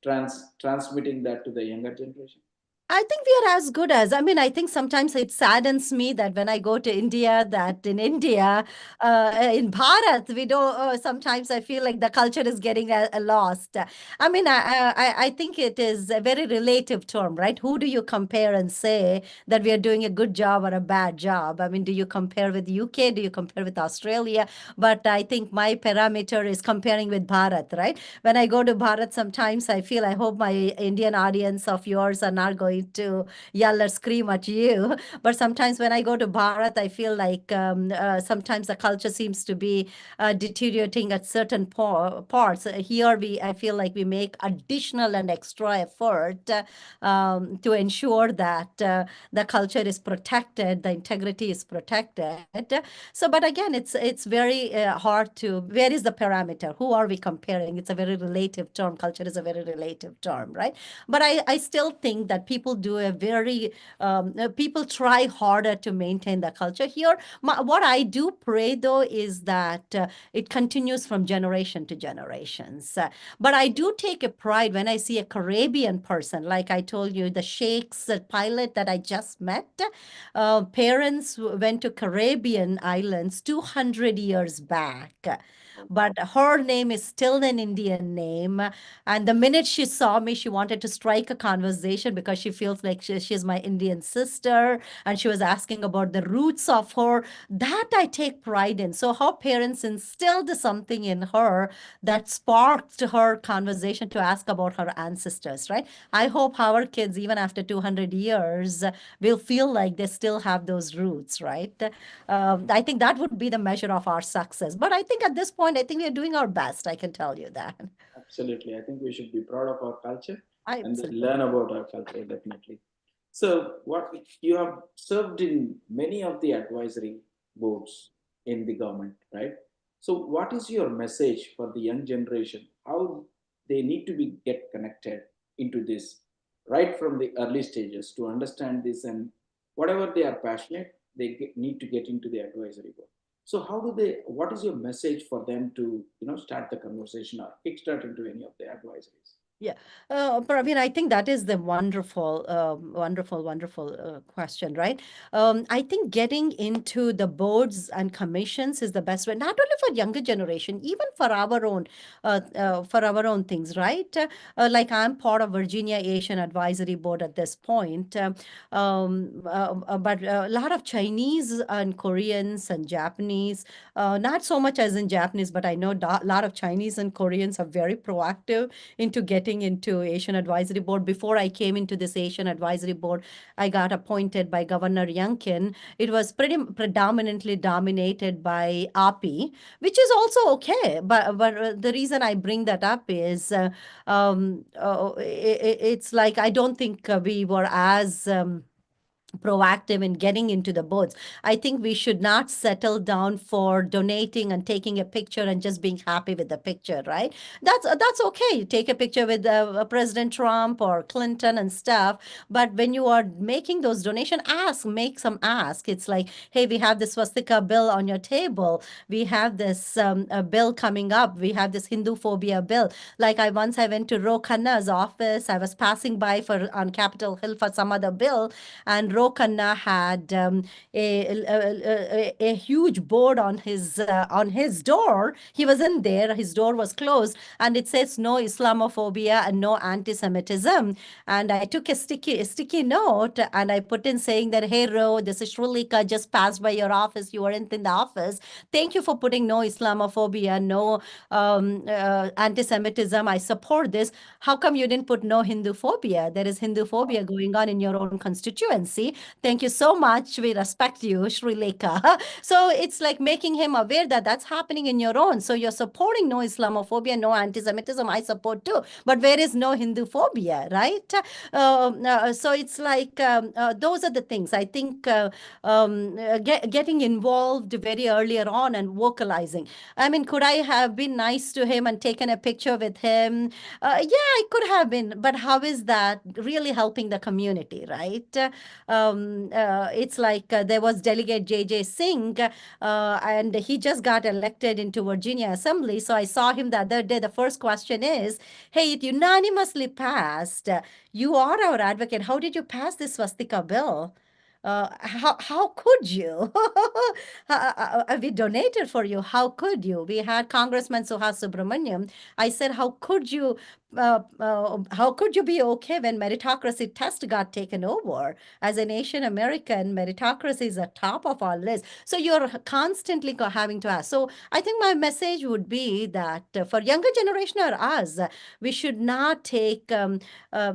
transmitting that to the younger generation? I think we are as good as. I mean, I think sometimes it saddens me that when I go to India, that in India, in Bharat, we don't. Sometimes I feel like the culture is getting lost. I mean, I think it is a very relative term, right? Who do you compare and say that we are doing a good job or a bad job? I mean, do you compare with UK? Do you compare with Australia? But I think my parameter is comparing with Bharat, right? When I go to Bharat, sometimes I feel I hope my Indian audience of yours are not going to yell or scream at you. But sometimes when I go to Bharat, I feel like sometimes the culture seems to be deteriorating at certain parts. Here, I feel like we make additional and extra effort to ensure that the culture is protected, the integrity is protected. So, but again, it's very hard to. Where is the parameter? Who are we comparing? It's a very relative term. Culture is a very relative term, right? But I still think that people do a very people try harder to maintain the culture here. What I do pray though is that it continues from generation to generations. But I do take a pride when I see a Caribbean person, like I told you, the Sheikh's pilot that I just met. Parents went to Caribbean islands 200 years back. Oh, wow. But her name is still an Indian name. And the minute she saw me, she wanted to strike a conversation because she feels like she's my Indian sister. And she was asking about the roots of her. That I take pride in. So her parents instilled something in her that sparked her conversation to ask about her ancestors, right? I hope our kids, even after 200 years, will feel like they still have those roots, right? I think that would be the measure of our success. But I think at this point, I think we are doing our best. I can tell you that. Absolutely. I think we should be proud of our culture I and then absolutely. learn about our culture, definitely. So, what you have served in many of the advisory boards in the government, right? So, what is your message for the young generation? How they need to be get connected into this right from the early stages to understand this, and whatever they are passionate, they need to get into the advisory board. So how do they? What is your message for them to start the conversation or kickstart into any of the advisories? Yeah, Praveen, I think that is the wonderful, wonderful question, right? I think getting into the boards and commissions is the best way, not only for younger generation, even for our own things, right? Like I'm part of Virginia Asian Advisory Board at this point, but a lot of Chinese and Koreans and Japanese, not so much as in Japanese, but I know a lot of Chinese and Koreans are very proactive into getting into Asian Advisory Board. Before I came into this Asian Advisory Board, I got appointed by Governor Youngkin. It was pretty predominantly dominated by API, which is also okay. But the reason I bring that up is it's like I don't think we were as proactive in getting into the boards. I think we should not settle down for donating and taking a picture and just being happy with the picture, right? That's okay. Take a picture with President Trump or Clinton and stuff. But when you are making those donation, make some ask. It's like, hey, we have this swastika bill on your table. We have this a bill coming up. We have this Hindu phobia bill. Like I went to Ro Khanna's office. I was passing by for on Capitol Hill for some other bill, and Rokanna had a huge board on his door. He was in there. His door was closed, and it says no Islamophobia and no anti-Semitism. And I took a sticky note and I put in saying that, hey Ro, this is Shrulika, just passed by your office. You weren't in the office. Thank you for putting no Islamophobia, no anti-Semitism. I support this. How come you didn't put no Hindu phobia? There is Hindu phobia going on in your own constituency. Thank you so much. We respect you, Sri Lanka. So it's like making him aware that that's happening in your own. So you're supporting no Islamophobia, no anti-Semitism. I support too. But where is no Hindu phobia, right? So it's like those are the things. I think getting involved very earlier on and vocalizing. I mean, could I have been nice to him and taken a picture with him? Yeah, I could have been, but how is that really helping the community, right? It's like there was Delegate J.J. Singh, and he just got elected into Virginia Assembly. So I saw him the other day. The first question is, "Hey, it unanimously passed. You are our advocate. How did you pass this swastika bill? How could you? We donated for you. How could you?" We had Congressman Suhas Subramaniam. I said, how could you be okay when meritocracy test got taken over? As an Asian American, meritocracy is at top of our list. So you're constantly having to ask. So I think my message would be that for younger generation or us, we should not take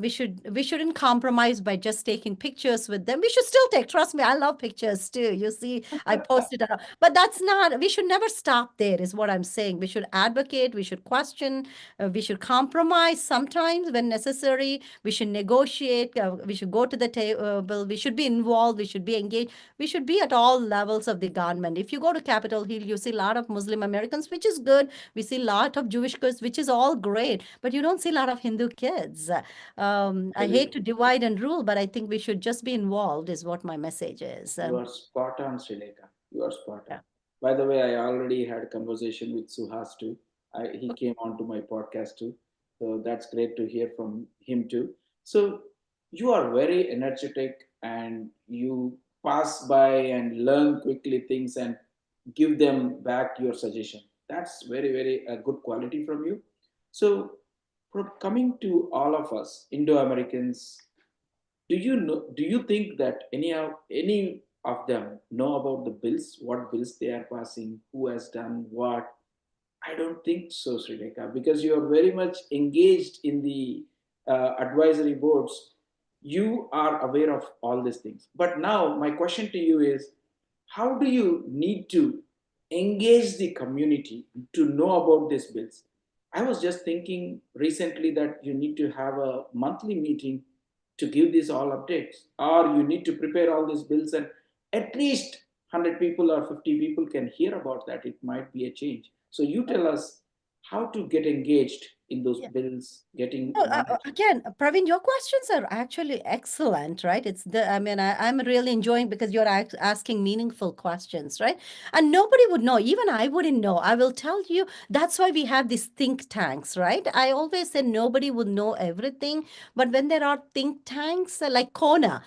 we shouldn't compromise by just taking pictures with them. We should still take, trust me, I love pictures too. You see, I posted it, but that's not, we should never stop there, is what I'm saying. We should advocate, we should question, we should compromise sometimes when necessary. We should negotiate. We should go to the table. We should be involved. We should be engaged. We should be at all levels of the government. If you go to Capitol Hill, you see a lot of Muslim Americans, which is good. We see a lot of Jewish kids, which is all great. But you don't see a lot of Hindu kids. I hate to Absolutely. divide and rule, but I think we should just be involved, is what my message is. You are spot on, Srileka. You are spot on. Yeah. By the way, I already had a conversation with Suhas too. He came on to my podcast too. So that's great to hear from him too. So you are very energetic and you pass by and learn quickly things and give them back your suggestion. That's very, very a good quality from you. So from coming to all of us, Indo Americans, do you think that any of them know about the bills, what bills they are passing, who has done what? I don't think so, Srileka, because you are very much engaged in the advisory boards. You are aware of all these things. But now, my question to you is, how do you need to engage the community to know about these bills? I was just thinking recently that you need to have a monthly meeting to give these all updates, or you need to prepare all these bills, and at least 100 people or 50 people can hear about that. It might be a change. So you tell us how to get engaged in those Yeah. bills, getting No, knowledge. again, Praveen, your questions are actually excellent, right? I mean, I'm really enjoying because you're asking meaningful questions, right? And nobody would know, even I wouldn't know. I will tell you, that's why we have these think tanks, right? I always say nobody would know everything, but when there are think tanks like Kona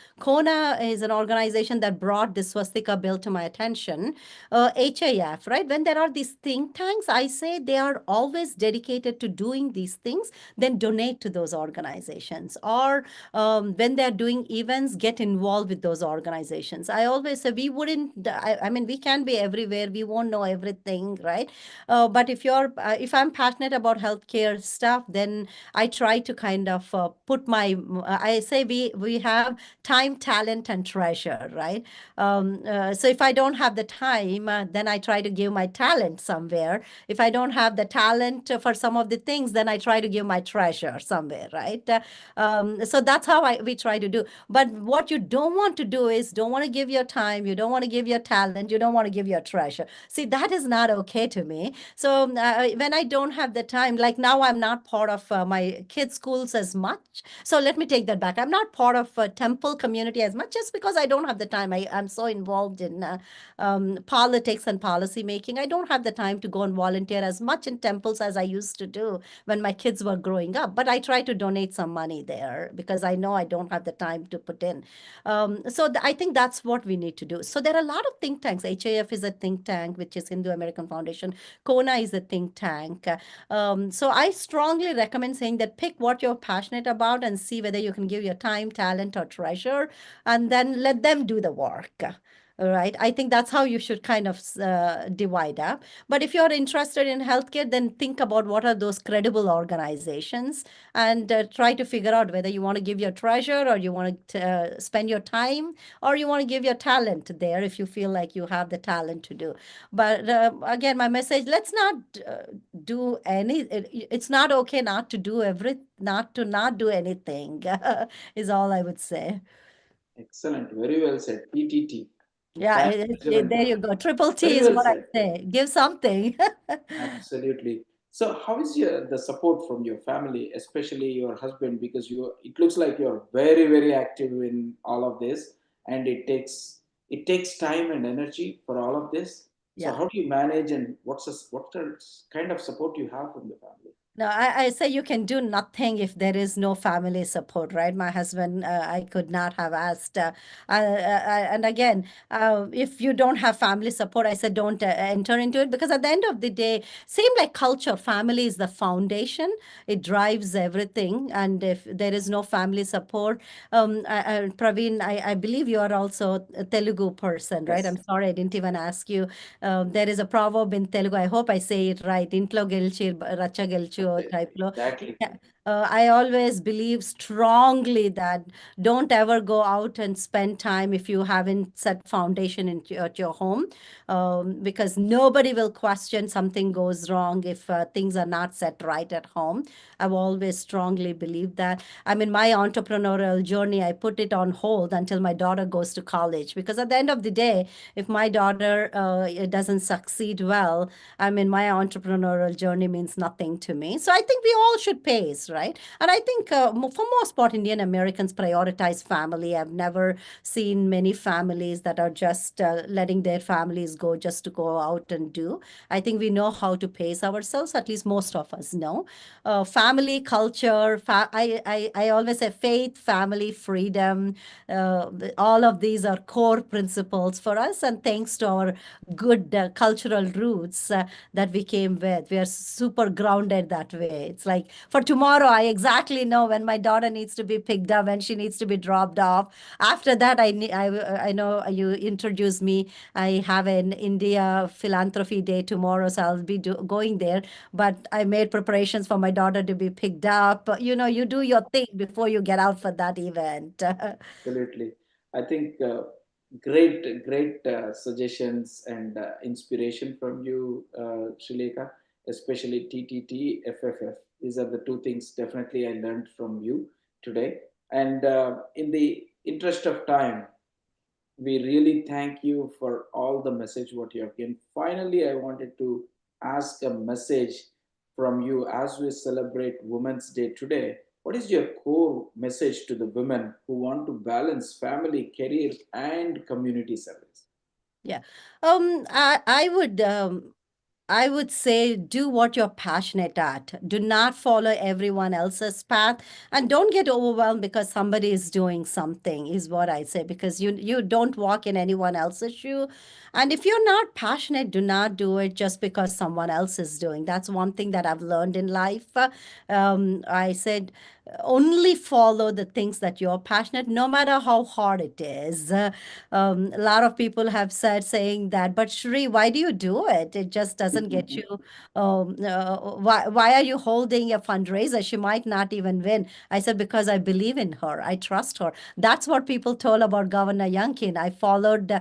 is an organization that brought this swastika bill to my attention, HAF, right? When there are these think tanks, I say they are always dedicated to doing these things, then donate to those organizations. Or when they're doing events, get involved with those organizations. I always say we wouldn't, I mean, we can be everywhere. We won't know everything, right? But if I'm passionate about healthcare stuff, then I try to kind of I say we have time, talent, and treasure, right? So if I don't have the time, then I try to give my talent somewhere. If I don't have the talent for some of the things, then I try to give my treasure somewhere, right? So that's how we try to do. But what you don't want to do is don't want to give your time, you don't want to give your talent, you don't want to give your treasure. See, that is not okay to me. So when I don't have the time, like now I'm not part of my kids' schools as much. So let me take that back. I'm not part of a temple community as much just because I don't have the time. I'm so involved in politics and policy making. I don't have the time to go and volunteer as much in temples as I used to do when my kids were growing up. But I try to donate some money there because I know I don't have the time to put in. I think that's what we need to do. So there are a lot of think tanks. HAF is a think tank, which is Hindu American Foundation. Kona is a think tank. So I strongly recommend saying that pick what you're passionate about and see whether you can give your time, talent, or treasure, and then let them do the work. All right. I think that's how you should kind of divide up. But if you're interested in healthcare, then think about what are those credible organizations and try to figure out whether you want to give your treasure or you want to spend your time or you want to give your talent there if you feel like you have the talent to do. But again, my message, let's not do it's not okay not to do not do anything is all I would say. Excellent. Very well said. PTT. Yeah, Time, treasure, and there you talent. go. Triple T Very is well what I said. say. Give something. Absolutely. So, how is the support from your family, especially your husband? Because it looks like you're very, very active in all of this. and it takes time and energy for all of this. So Yeah. how do you manage, and what the kind of support you have from the family? No, I say you can do nothing if there is no family support, right? My husband, I could not have asked. And again, if you don't have family support, I said don't enter into it because at the end of the day, same like culture, family is the foundation. It drives everything. And if there is no family support, Praveen, I believe you are also a Telugu person, right? I'm Yes, sorry, I didn't even ask you. There is a proverb in Telugu. I hope I say it right. Intlo gelchi, racha gelchi type lo. exactly. Yeah. I always believe strongly that don't ever go out and spend time if you haven't set foundation at your home, because nobody will question something goes wrong if things are not set right at home. I've always strongly believed that. I mean, my entrepreneurial journey, I put it on hold until my daughter goes to college because at the end of the day, if my daughter doesn't succeed well, I mean, my entrepreneurial journey means nothing to me. So I think we all should pace, right? And I think for most part, Indian Americans prioritize family. I've never seen many families that are just letting their families go just to go out and do. I think we know how to pace ourselves, at least most of us know. Family, culture, I always say faith, family, freedom, all of these are core principles for us. And thanks to our good cultural roots that we came with, we are super grounded that way. It's like for tomorrow, I exactly know when my daughter needs to be picked up, when she needs to be dropped off. After that, I know you introduced me. I have an India philanthropy day tomorrow, so I'll be going there. But I made preparations for my daughter to be picked up. You know, you do your thing before you get out for that event. Absolutely. I think great suggestions and inspiration from you, Shileka, especially TTT, FFF. These are the two things definitely I learned from you today. And in the interest of time, we really thank you for all the message what you have given. Finally, I wanted to ask a message from you as we celebrate Women's Day today. What is your core message to the women who want to balance family, career, and community service? Yeah. I would say do what you're passionate at. Do not follow everyone else's path and don't get overwhelmed because somebody is doing something is what I say because you don't walk in anyone else's shoe. And if you're not passionate, do not do it just because someone else is doing. That's one thing that I've learned in life. I said only follow the things that you're passionate, no matter how hard it is. A lot of people have said saying that, but Shri, why do you do it? It just doesn't get you. Why are you holding a fundraiser? She might not even win. I said, because I believe in her. I trust her. That's what people told about Governor Youngkin. I followed,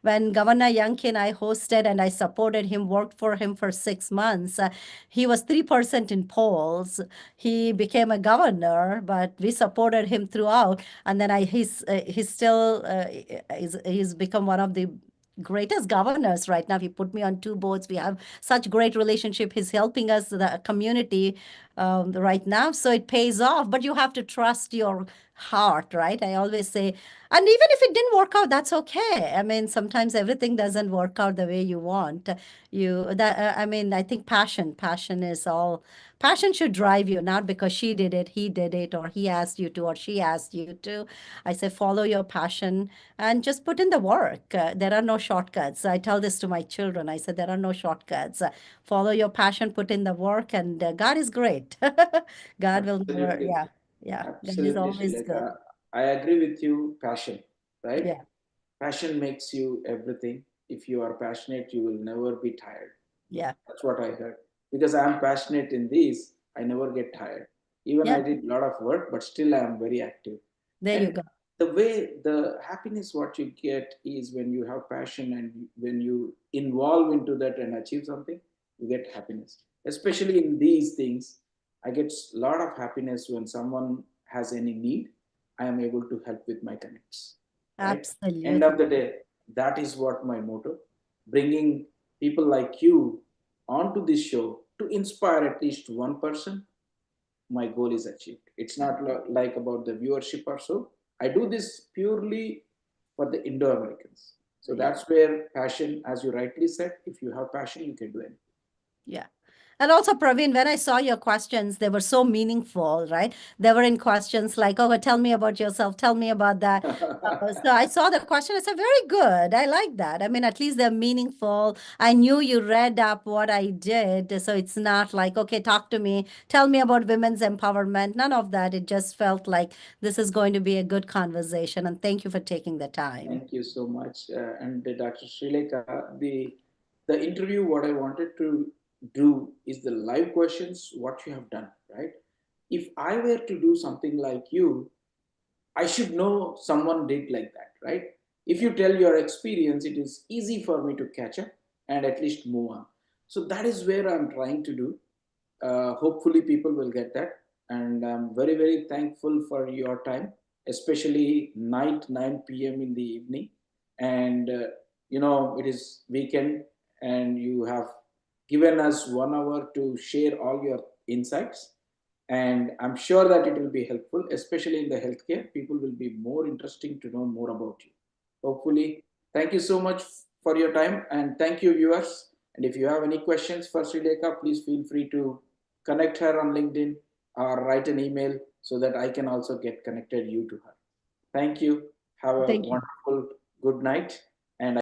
when Governor Youngkin, I hosted and I supported him, worked for him for 6 months. He was 3% in polls. He became a governor, but we supported him throughout. And then he's still he's become one of the greatest governors right now. He put me on two boards. We have such great relationship. He's helping us the community right now, so it pays off. But you have to trust your heart, right? I always say, and even if it didn't work out, that's okay. I mean, sometimes everything doesn't work out the way you want. I mean, I think passion is all. Passion should drive you, not because she did it, he did it, or he asked you to, or she asked you to. I say follow your passion and just put in the work. There are no shortcuts. I tell this to my children. I said there are no shortcuts. Follow your passion, put in the work, and God is great. God will never, Absolutely. yeah, yeah. God is Absolutely, always good. Shileka. I agree with you. Passion, right? Yeah, Passion makes you everything. If you are passionate, you will never be tired. yeah, That's what I heard. Because I'm passionate in this, I never get tired. Even yeah. I did a lot of work, but still I am very active. There you And go. the way the happiness what you get is when you have passion and when you involve into that and achieve something, you get happiness. Especially in these things, I get a lot of happiness when someone has any need. I am able to help with my connects. Right? End Absolutely. of the day, that is what my motto. Bringing people like you onto this show to inspire at least one person, my goal is achieved. It's not like about the viewership or so. I do this purely for the Indo-Americans. So Yeah. that's where passion, as you rightly said, if you have passion, you can do anything. Yeah. And also, Praveen, when I saw your questions, they were so meaningful, right? They were in questions like, oh, tell me about yourself, tell me about that. So I saw the question. I said, very good. I like that. I mean, at least they're meaningful. I knew you read up what I did. So it's not like, okay, talk to me, tell me about women's empowerment. None of that. It just felt like this is going to be a good conversation. And thank you for taking the time. Thank you so much. And Dr. Srileka, the interview, what I wanted to do is the live questions, what you have done, right? If I were to do something like you, I should know someone did like that, right? If you tell your experience, it is easy for me to catch up and at least move on. So that is where I'm trying to do. Hopefully, people will get that. And I'm very, very thankful for your time, especially night 9 p.m. in the evening. And it is weekend, and you have given us 1 hour to share all your insights, and I'm sure that it will be helpful, especially in the healthcare. People will be more interesting to know more about you. Hopefully, thank you so much for your time, and thank you, viewers. And if you have any questions for Srileka, please feel free to connect her on LinkedIn or write an email so that I can also get connected you to her. Thank you. Have a Thank you. wonderful good night